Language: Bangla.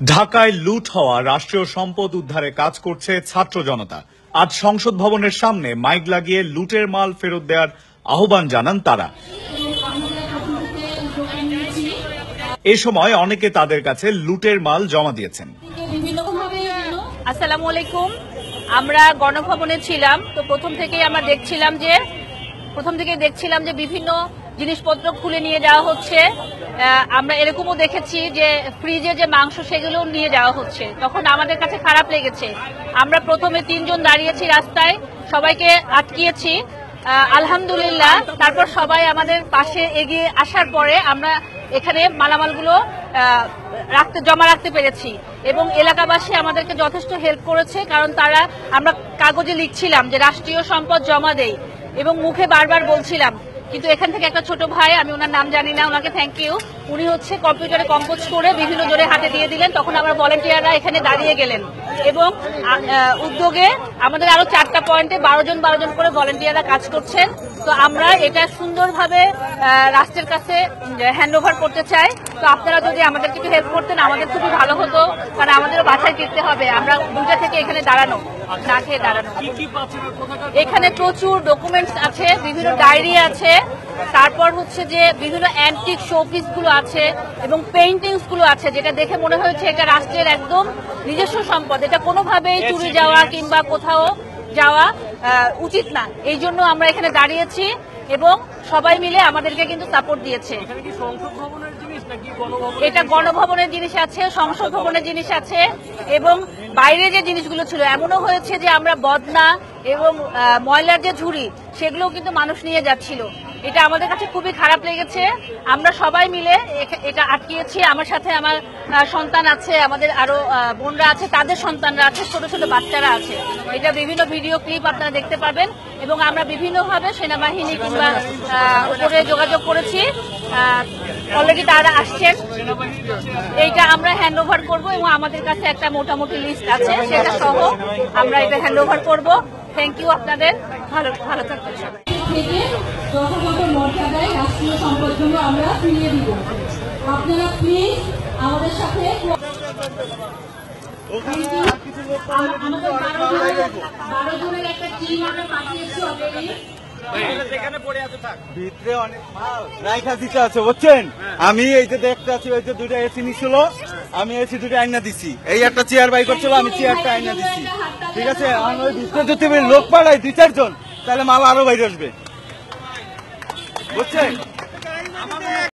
ঢাকায় লুট হওয়া রাষ্ট্রীয় সম্পদ উদ্ধারে কাজ করছে ছাত্র জনতা। আজ সংসদ ভবনের সামনে মাইক লাগিয়ে লুটের মাল ফেরত দেওয়ার আহ্বান জানান তারা। এ সময় অনেকে তাদের কাছে লুটের মাল জমা দিয়েছেন। আসসালামু আলাইকুম। আমরা গণভবনে ছিলাম, তো প্রথম থেকেই দেখছিলাম যে বিভিন্ন জিনিসপত্র খুলে নিয়ে যাওয়া হচ্ছে। আমরা এরকমও দেখেছি যে ফ্রিজে যে মাংস সেগুলো নিয়ে যাওয়া হচ্ছে। তখন আমাদের কাছে খারাপ লেগেছে। আমরা প্রথমে 3 জন দাঁড়িয়েছি রাস্তায়, সবাইকে আটকিয়েছি। আলহামদুলিল্লাহ তারপর সবাই আমাদের পাশে এগিয়ে আসার পরে আমরা এখানে মালামালগুলো জমা রাখতে পেরেছি এবং এলাকাবাসী আমাদেরকে যথেষ্ট হেল্প করেছে, কারণ আমরা কাগজে লিখছিলাম যে রাষ্ট্রীয় সম্পদ জমা দেই এবং মুখে বারবার বলছিলাম, কিন্তু এখান থেকে একটা ছোট ভাই, আমি ওনার নাম জানি না, ওনাকে থ্যাংক ইউ, উনি কম্পিউটারে কম্পোজ করে বিভিন্ন জোরে হাতে দিয়ে দিলেন। তখন আমরা ভলেন্টিয়াররা এখানে দাঁড়িয়ে গেলেন এবং উদ্যোগে আমাদের আরো 4টা পয়েন্টে 12 জন করে ভলেন্টিয়াররা কাজ করছেন। তো আমরা এটা সুন্দরভাবে রাষ্ট্রের কাছে হ্যান্ডওভার করতে চাই। তো আপনারা যদি আমাদেরকে একটু হেল্প করতেন আমাদের খুবই ভালো হতো, কারণ আমাদেরও বাসায় ফিরতে হবে। আমরা 2টা থেকে এখানে দাঁড়ানো, না খেয়ে দাঁড়ানো। এখানে প্রচুর ডকুমেন্টস আছে, বিভিন্ন ডায়েরি আছে, তারপর যে বিভিন্ন অ্যান্টিক শোপিস গুলো আছে এবং পেইন্টিংস গুলো আছে, যেটা দেখে মনে হয়েছে এটা রাষ্ট্রের একদম নিজস্ব সম্পদ। এটা কোনোভাবেই চুরি যাওয়া কিংবা কোথাও যাওয়া উচিত না। এই জন্য আমরা এখানে দাঁড়িয়েছি এবং সবাই মিলে আমাদেরকে কিন্তু সাপোর্ট দিয়েছে। এটা গণভবনের জিনিস আছে, সংসদ ভবনের জিনিস আছে এবং বাইরে যে জিনিসগুলো ছিল, এমনও হয়েছে যে আমরা বদনা এবং ময়লার যে ঝুড়ি সেগুলো কিন্তু মানুষ নিয়ে যাচ্ছিল। এটা আমাদের কাছে খুবই খারাপ লেগেছে। আমরা সবাই মিলে এটা আটকিয়েছি। আমার সাথে আমার সন্তান আছে, আমাদের আরো বোনরা আছে, তাদের সন্তানরা আছে, ছোট ছোট বাচ্চারা আছে। এটা বিভিন্ন ভিডিও ক্লিপ আপনারা দেখতে পাবেন এবং আমরা বিভিন্নভাবে সেনাবাহিনী কিংবা উপরে যোগাযোগ করেছি। অলরেডি তারা আসছেন, এইটা আমরা হ্যান্ড ওভার করবো এবং আমাদের কাছে একটা মোটামুটি লিস্ট আছে, সেটা সহ আমরা এটা হ্যান্ড ওভার করবো। থ্যাংক ইউ আপনাদের, ভালো থাকবেন সবাই। থেকে যথাযথ মর্যাদায় রাষ্ট্রীয় সম্পদগুলো আমরা ফিরিয়ে দিব। আপনারা প্লিজ আমাদের সাথে আমাদের 12 জনের একটা টিম আমরা পাঠিয়েছি অলরেডি। ভিতরে অনেক মাল রাইখা দিতে আছে, বুঝছেন? আমি এই যে দেখতে আছি, ওই যে 2টা এসি নিছিল, আমি এসি 2টা আইনা দিছি। এই একটা চেয়ার বাই করছিল, আমি চেয়ারটা আইনা দিছি। ঠিক আছে, আমি ওই ভিতরে যদি লোক পাঠাই 2-4 জন, তাহলে মাল আরো বাইরে আসবে, বুঝছেন?